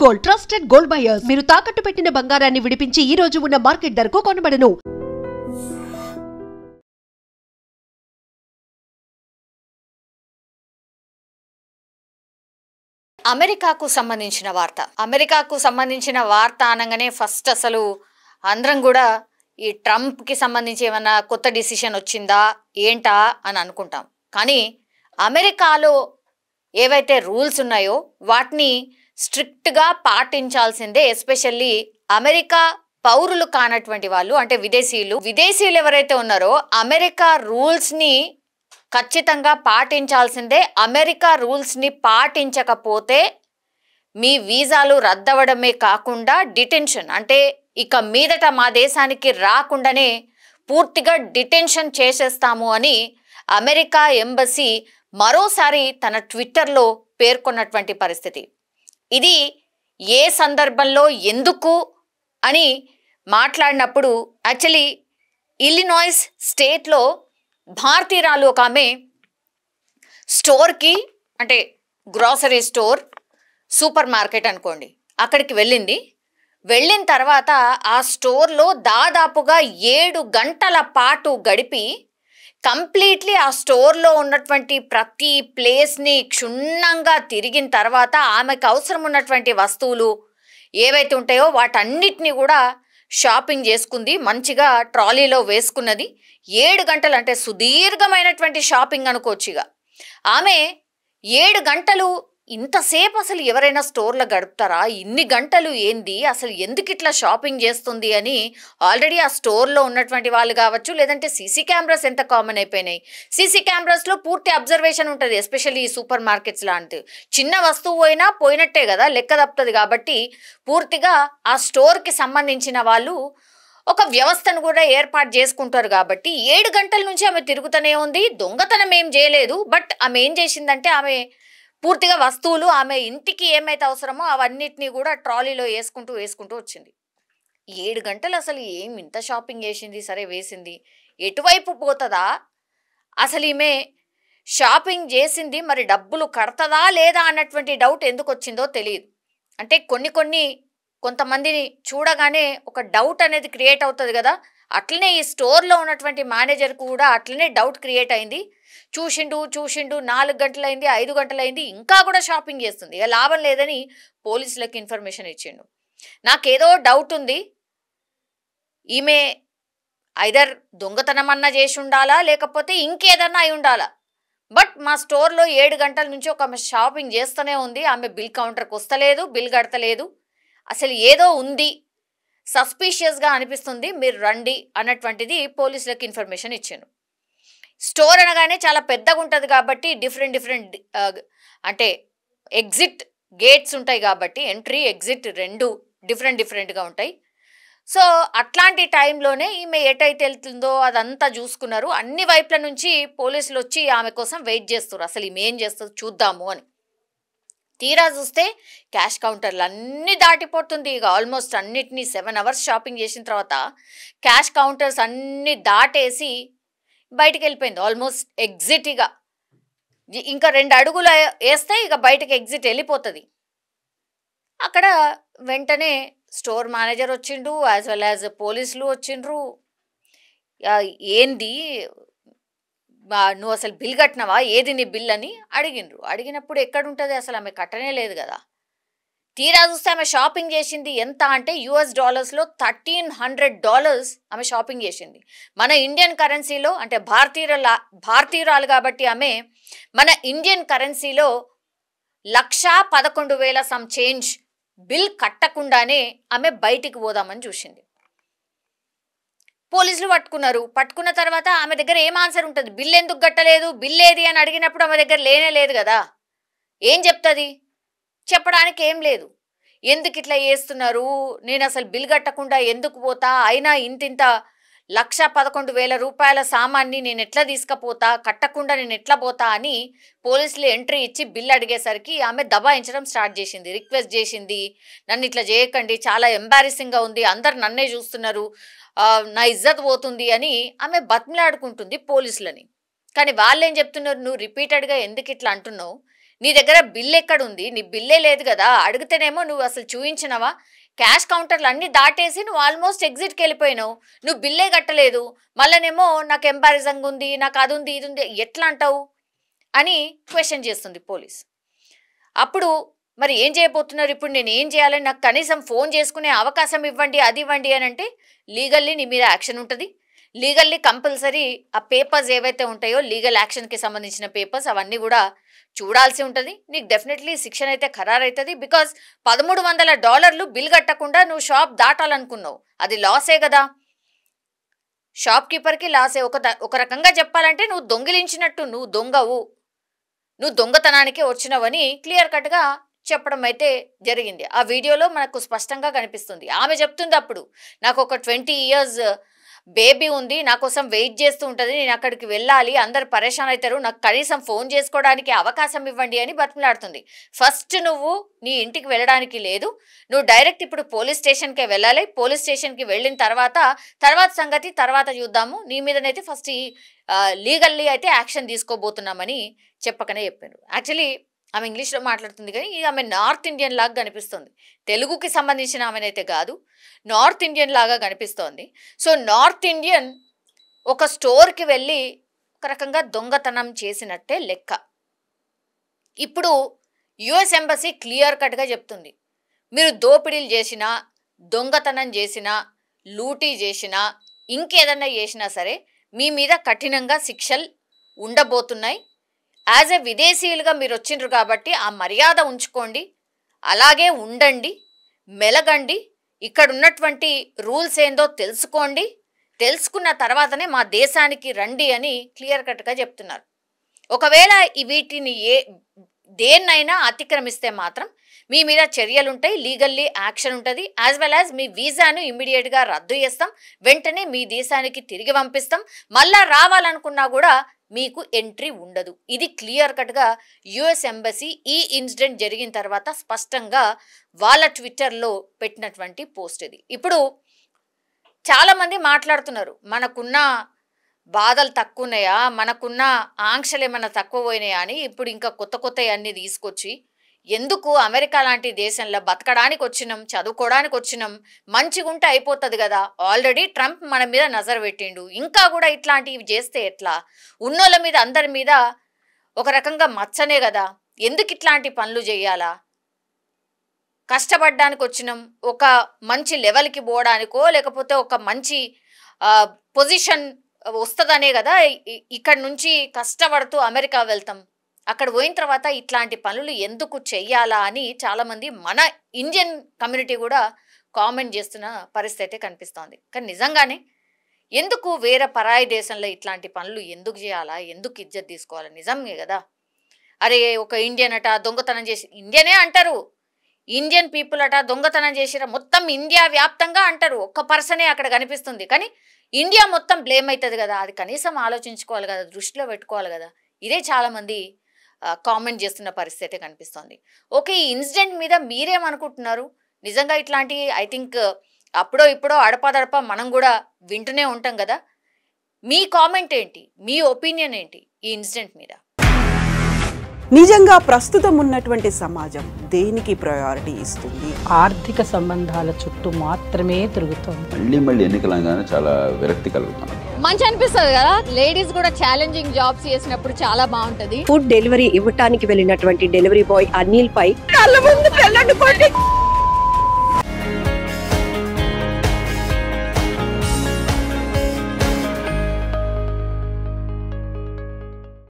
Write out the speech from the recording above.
Gold, trusted gold buyers. మీరు తాకట్టు పెట్టిన బంగారాన్ని విడిపించి ఈ రోజు ఉన్న మార్కెట్ ధరకు కొనబడను. అమెరికాకు సంబంధించిన వార్త అనగానే ఫస్ట్ అసలు అందరం కూడా ఈ ట్రంప్కి సంబంధించి ఏమైనా కొత్త డిసిషన్ వచ్చిందా ఏంటా అని అనుకుంటాం. కానీ అమెరికాలో ఏవైతే రూల్స్ ఉన్నాయో వాటిని స్ట్రిక్ట్గా పాటించాల్సిందే. ఎస్పెషల్లీ అమెరికా పౌరులు కానటువంటి వాళ్ళు, అంటే విదేశీయులు ఎవరైతే ఉన్నారో అమెరికా రూల్స్ని ఖచ్చితంగా పాటించాల్సిందే. అమెరికా రూల్స్ని పాటించకపోతే మీ వీసాలు రద్దవడమే కాకుండా డిటెన్షన్, అంటే ఇక మీదట మా దేశానికి రాకుండానే పూర్తిగా డిటెన్షన్ చేసేస్తాము అని అమెరికా ఎంబసీ మరోసారి తన ట్విట్టర్లో పేర్కొన్నటువంటి పరిస్థితి. ఇది ఏ సందర్భంలో ఎందుకు అని మాట్లాడినప్పుడు యాక్చువల్లీ ఇల్లినాయిస్ స్టేట్లో భారతీయురాలు ఒక ఆమె స్టోర్కి, అంటే గ్రాసరీ స్టోర్, సూపర్ మార్కెట్ అనుకోండి, అక్కడికి వెళ్ళిన తర్వాత ఆ స్టోర్లో దాదాపుగా 7 గంటల పాటు గడిపి కంప్లీట్లీ ఆ స్టోర్లో ఉన్నటువంటి ప్రతి ప్లేస్ని క్షుణ్ణంగా తిరిగిన తర్వాత ఆమెకు అవసరం ఉన్నటువంటి వస్తువులు ఏవైతే ఉంటాయో వాటన్నిటిని కూడా షాపింగ్ చేసుకుంది, మంచిగా ట్రాలీలో వేసుకున్నది. 7 గంటలు అంటే సుదీర్ఘమైనటువంటి షాపింగ్ అనుకోవచ్చు. ఇక ఆమె 7 గంటలు, ఇంతసేపు అసలు ఎవరైనా స్టోర్లో గడుపుతారా, ఇన్ని గంటలు ఏంది, అసలు ఎందుకు ఇట్లా షాపింగ్ చేస్తుంది అని ఆల్రెడీ ఆ స్టోర్లో ఉన్నటువంటి వాళ్ళు కావచ్చు, లేదంటే సీసీ కెమెరాస్ ఎంత కామన్ అయిపోయినాయి. సీసీ కెమెరాస్లో పూర్తి అబ్జర్వేషన్ ఉంటుంది. ఎస్పెషల్లీ ఈ సూపర్ మార్కెట్స్ లాంటివి చిన్న వస్తువు అయినా పోయినట్టే కదా, లెక్క తప్పుతుంది. కాబట్టి పూర్తిగా ఆ స్టోర్కి సంబంధించిన వాళ్ళు ఒక వ్యవస్థను కూడా ఏర్పాటు చేసుకుంటారు. కాబట్టి 7 గంటల నుంచి ఆమె తిరుగుతూనే ఉంది. దొంగతనం ఏం చేయలేదు, బట్ ఆమె ఏం చేసిందంటే ఆమె పూర్తిగా వస్తువులు ఆమె ఇంటికి ఏమైతే అవసరమో అవన్నిటినీ కూడా ట్రాలీలో వేసుకుంటూ వచ్చింది. 7 గంటలు అసలు ఏం ఇంత షాపింగ్ చేసింది, సరే వేసింది, ఎటువైపు పోతుందా, అసలు ఈమె షాపింగ్ చేసింది మరి డబ్బులు కడతదా లేదా అన్నటువంటి డౌట్ ఎందుకు వచ్చిందో తెలియదు. అంటే కొంతమందిని చూడగానే ఒక డౌట్ అనేది క్రియేట్ అవుతుంది కదా, అట్లనే ఈ స్టోర్లో ఉన్నటువంటి మేనేజర్కు కూడా అట్లనే డౌట్ క్రియేట్ అయింది. చూసిండు 4 గంటలైంది, 5 గంటలైంది, ఇంకా కూడా షాపింగ్ చేస్తుంది. ఇక లాభం లేదని పోలీసులకు ఇన్ఫర్మేషన్ ఇచ్చిండు. నాకేదో డౌట్ ఉంది, ఈమె ఐదర్ దొంగతనం అన్నా చేసి ఉండాలా లేకపోతే ఇంకేదన్నా అయి ఉండాలా, బట్ మా స్టోర్లో 7 గంటల నుంచి ఒక ఆమె షాపింగ్ చేస్తూనే ఉంది, ఆమె బిల్ కౌంటర్కి వస్తలేదు, బిల్ కడతలేదు, అసలు ఏదో ఉంది, సస్పీషియస్గా అనిపిస్తుంది, మీరు రండి అన్నటువంటిది పోలీసులకు ఇన్ఫర్మేషన్ ఇచ్చాను. స్టోర్ అనగానే చాలా పెద్దగా ఉంటుంది కాబట్టి డిఫరెంట్ అంటే ఎగ్జిట్ గేట్స్ ఉంటాయి కాబట్టి ఎంట్రీ ఎగ్జిట్ 2 డిఫరెంట్గా ఉంటాయి. సో అట్లాంటి టైంలోనే ఈమె ఎటైతే వెళ్తుందో అదంతా చూసుకున్నారు. అన్ని వైపుల నుంచి పోలీసులు వచ్చి ఆమె కోసం వెయిట్ చేస్తారు, అసలు ఈమె ఏం చేస్తుందో చూద్దాము అని. తీరా చూస్తే క్యాష్ కౌంటర్లు అన్నీ దాటిపోతుంది. ఇక ఆల్మోస్ట్ అన్నిటినీ 7 అవర్స్ షాపింగ్ చేసిన తర్వాత క్యాష్ కౌంటర్స్ అన్నీ దాటేసి బయటికి వెళ్ళిపోయింది. ఆల్మోస్ట్ ఎగ్జిట్, ఇక ఇంకా 2 అడుగులు వేస్తే ఇక బయటకి ఎగ్జిట్ వెళ్ళిపోతుంది. అక్కడ వెంటనే స్టోర్ మేనేజర్ వచ్చిండు, యాజ్ వెల్ యాజ్ పోలీసులు వచ్చిండ్రు. ఏంది నువ్వు అసలు బిల్ కట్టినవా, ఏది నీ బిల్ అని అడిగిండ్రు. అడిగినప్పుడు ఎక్కడుంటుంది, అసలు ఆమె కట్టనే లేదు కదా. తీరా చూస్తే ఆమె షాపింగ్ చేసింది ఎంత అంటే $1300 ఆమె షాపింగ్ చేసింది. మన ఇండియన్ కరెన్సీలో, అంటే భారతీయురాలు కాబట్టి ఆమె మన ఇండియన్ కరెన్సీలో 1,11,000 సమ్ చేంజ్ బిల్ కట్టకుండానే ఆమె బయటికి పోదామని చూసింది. పోలీసులు పట్టుకున్న తర్వాత ఆమె దగ్గర ఏం ఆన్సర్ ఉంటుంది, బిల్ ఎందుకు కట్టలేదు, బిల్ ఏది అని అడిగినప్పుడు ఆమె దగ్గర లేనే లేదు కదా, ఏం చెప్తుంది, చెప్పడానికి ఏం లేదు. ఎందుకు ఇట్లా చేస్తున్నారు, నేను అసలు బిల్ కట్టకుండా ఎందుకు పోతా, అయినా ఇంత $1,11,000 సామాన్ని నేను ఎట్లా తీసుకుపోతా, కట్టకుండా నేను ఎట్లా పోతా అని పోలీసులు ఎంట్రీ ఇచ్చి బిల్ అడిగేసరికి ఆమె దబాయించడం స్టార్ట్ చేసింది, రిక్వెస్ట్ చేసింది, నన్ను ఇట్లా చేయకండి, చాలా ఎంబారెసింగ్గా ఉంది, అందరు నన్నే చూస్తున్నారు, నా ఇజ్జత్ పోతుంది అని ఆమె బతిమలాడుకుంటుంది పోలీసులని. కానీ వాళ్ళు ఏం చెప్తున్నారు, నువ్వు రిపీటెడ్గా ఎందుకు ఇట్లా అంటున్నావు, నీ దగ్గర బిల్ ఎక్కడుంది? నీ బిల్లే లేదు కదా. అడిగితేనేమో నువ్వు అసలు చూయించినవా? క్యాష్ కౌంటర్లు అన్నీ దాటేసి నువ్వు ఆల్మోస్ట్ ఎగ్జిట్కి వెళ్ళిపోయినావు. నువ్వు బిల్లే కట్టలేదు, మళ్ళనేమో నాకు ఎంబారసింగ్ ఉంది, నాకు అది ఉంది, ఇది ఉంది, ఎట్లా అంటావు అని క్వశ్చన్ చేస్తుంది పోలీస్. అప్పుడు మరి ఏం చేయబోతున్నారు? ఇప్పుడు నేను ఏం చేయాలని, నాకు కనీసం ఫోన్ చేసుకునే అవకాశం ఇవ్వండి, అది ఇవ్వండి అని అంటే లీగల్లీ నీ మీద యాక్షన్ ఉంటుంది. లీగల్లీ కంపల్సరీ ఆ పేపర్స్ ఏవైతే ఉంటాయో లీగల్ యాక్షన్కి సంబంధించిన పేపర్స్ అవన్నీ కూడా చూడాల్సి ఉంటుంది. నీకు డెఫినెట్లీ శిక్షణ అయితే ఖరారవుతుంది. బికాజ్ $1,300 బిల్ కట్టకుండా నువ్వు షాప్ దాటాలనుకున్నావు, అది లాసే కదా. షాప్ కీపర్కి లాసే. ఒక రకంగా చెప్పాలంటే నువ్వు దొంగిలించినట్టు, నువ్వు దొంగవు, నువ్వు దొంగతనానికి వచ్చినవని క్లియర్ కట్గా చెప్పడం అయితే జరిగింది. ఆ వీడియోలో మనకు స్పష్టంగా కనిపిస్తుంది. ఆమె చెప్తుంది, అప్పుడు నాకు ఒక 20 years బేబీ ఉంది, నా కోసం వెయిట్ చేస్తూ ఉంటుంది, నేను అక్కడికి వెళ్ళాలి, అందరు పరేషాన్ అవుతారు, నాకు కనీసం ఫోన్ చేసుకోవడానికి అవకాశం ఇవ్వండి అని బతిమలాడుతుంది. ఫస్ట్ నువ్వు నీ ఇంటికి వెళ్ళడానికి లేదు, నువ్వు డైరెక్ట్ ఇప్పుడు పోలీస్ స్టేషన్కే వెళ్ళాలి. పోలీస్ స్టేషన్కి వెళ్ళిన తర్వాత సంగతి తర్వాత చూద్దాము, నీ మీదనైతే ఫస్ట్ లీగల్లీ అయితే యాక్షన్ తీసుకోబోతున్నామని చెప్పకనే చెప్పారు. యాక్చువల్లీ ఆమె ఇంగ్లీష్లో మాట్లాడుతుంది, కానీ ఆమె నార్త్ ఇండియన్ లాగా కనిపిస్తుంది. తెలుగుకి సంబంధించిన ఆమెనైతే కాదు, నార్త్ ఇండియన్ లాగా కనిపిస్తోంది. సో నార్త్ ఇండియన్ ఒక స్టోర్కి వెళ్ళి ఒక రకంగా దొంగతనం చేసినట్టే లెక్క. ఇప్పుడు యుఎస్ ఎంబసీ క్లియర్ కట్గా చెప్తుంది, మీరు దోపిడీలు చేసినా, దొంగతనం చేసినా, లూటీ చేసినా, ఇంకేదన్నా చేసినా సరే మీ మీద కఠినంగా శిక్షలు ఉండబోతున్నాయి. యాజ్ ఎ విదేశీయులుగా మీరు వచ్చిండ్రు కాబట్టి ఆ మర్యాద ఉంచుకోండి, అలాగే ఉండండి, మెలగండి, ఇక్కడ ఉన్నటువంటి రూల్స్ ఏందో తెలుసుకోండి, తెలుసుకున్న తర్వాతనే మా దేశానికి రండి అని క్లియర్ కట్గా చెప్తున్నారు. ఒకవేళ వీటిని దేన్నైనా అతిక్రమిస్తే మాత్రం మీ మీద చర్యలుంటాయి, లీగల్లీ యాక్షన్ ఉంటుంది. యాజ్ వెల్ యాజ్ మీ వీసాను ఇమ్మీడియట్గా రద్దు చేస్తాం, వెంటనే మీ దేశానికి తిరిగి పంపిస్తాం, మళ్ళా రావాలనుకున్నా కూడా మీకు ఎంట్రీ ఉండదు. ఇది క్లియర్ కట్గా యుఎస్ ఎంబసీ ఈ ఇన్సిడెంట్ జరిగిన తర్వాత స్పష్టంగా వాళ్ళ ట్విట్టర్లో పెట్టినటువంటి పోస్ట్ ఇది. ఇప్పుడు చాలామంది మాట్లాడుతున్నారు, మనకున్న బాధలు తక్కువ ఉన్నాయా, మనకున్న ఆంక్షలు ఏమైనా తక్కువ పోయినాయా అని. ఇప్పుడు ఇంకా కొత్త అన్నీ తీసుకొచ్చి ఎందుకు అమెరికా లాంటి దేశంలో బతకడానికి వచ్చినాం, చదువుకోవడానికి వచ్చినాం, మంచిగా ఉంటే అయిపోతుంది కదా. ఆల్రెడీ ట్రంప్ మన మీద నజర్ పెట్టిండు, ఇంకా కూడా ఇట్లాంటివి చేస్తే ఎట్లా? ఉన్నోళ్ళ మీద అందరి మీద ఒక రకంగా మచ్చనే కదా, ఎందుకు ఇట్లాంటి పనులు చేయాలా? కష్టపడడానికి వచ్చినాం, ఒక మంచి లెవెల్కి పోవడానికో లేకపోతే ఒక మంచి పొజిషన్ వస్తుందనే కదా ఇక్కడ నుంచి కష్టపడుతూ అమెరికా వెళ్తాం. అక్కడ పోయిన తర్వాత ఇట్లాంటి పనులు ఎందుకు చెయ్యాలా అని చాలామంది మన ఇండియన్ కమ్యూనిటీ కూడా కామెంట్ చేస్తున్న పరిస్థితి అయితే కనిపిస్తోంది. కానీ నిజంగానే ఎందుకు వేరే పరాయి దేశంలో ఇట్లాంటి పనులు ఎందుకు చేయాలా, ఎందుకు ఇజ్జత్ తీసుకోవాలా? నిజమే కదా. అరే ఒక ఇండియన్ అట దొంగతనం చేసి, ఇండియనే అంటారు, ఇండియన్ పీపుల్ అట దొంగతనం చేసిరా, మొత్తం ఇండియా వ్యాప్తంగా అంటారు, ఒక్క పర్సనే అక్కడ కనిపిస్తుంది, కానీ ఇండియా మొత్తం బ్లేమ్ అవుతుంది కదా. అది కనీసం ఆలోచించుకోవాలి కదా, దృష్టిలో పెట్టుకోవాలి కదా. ఇదే చాలామంది కామెంట్ చేస్తున్న పరిస్థితి కనిపిస్తోంది. ఓకే, ఈ ఇన్సిడెంట్ మీద మీరేమనుకుంటున్నారు? నిజంగా ఇట్లాంటి ఐ థింక్ అప్పుడో ఇప్పుడో అడపాదడప మనం కూడా వింటూనే ఉంటాం కదా. మీ కామెంట్ ఏంటి, మీ ఒపీనియన్ ఏంటి ఈ ఇన్సిడెంట్ మీద? నిజంగా ప్రస్తుతం ఉన్నటువంటి సమాజం దేనికి ప్రయారిటీ ఇస్తుంది? ఆర్థిక సంబంధాల చుట్టూ మాత్రమే తిరుగుతుంది. మళ్ళీ ఎన్నికలంగానే చాలా విరక్తి కలుగుతుంది. మంచి అనిపిస్తుంది కదా, లేడీస్ కూడా ఛాలెంజింగ్ జాబ్స్ చేసినప్పుడు చాలా బాగుంటది. ఫుడ్ డెలివరీ ఇవ్వటానికి వెళ్ళినటువంటి డెలివరీ బాయ్ అనిల్ పై కళ్ళ ముందు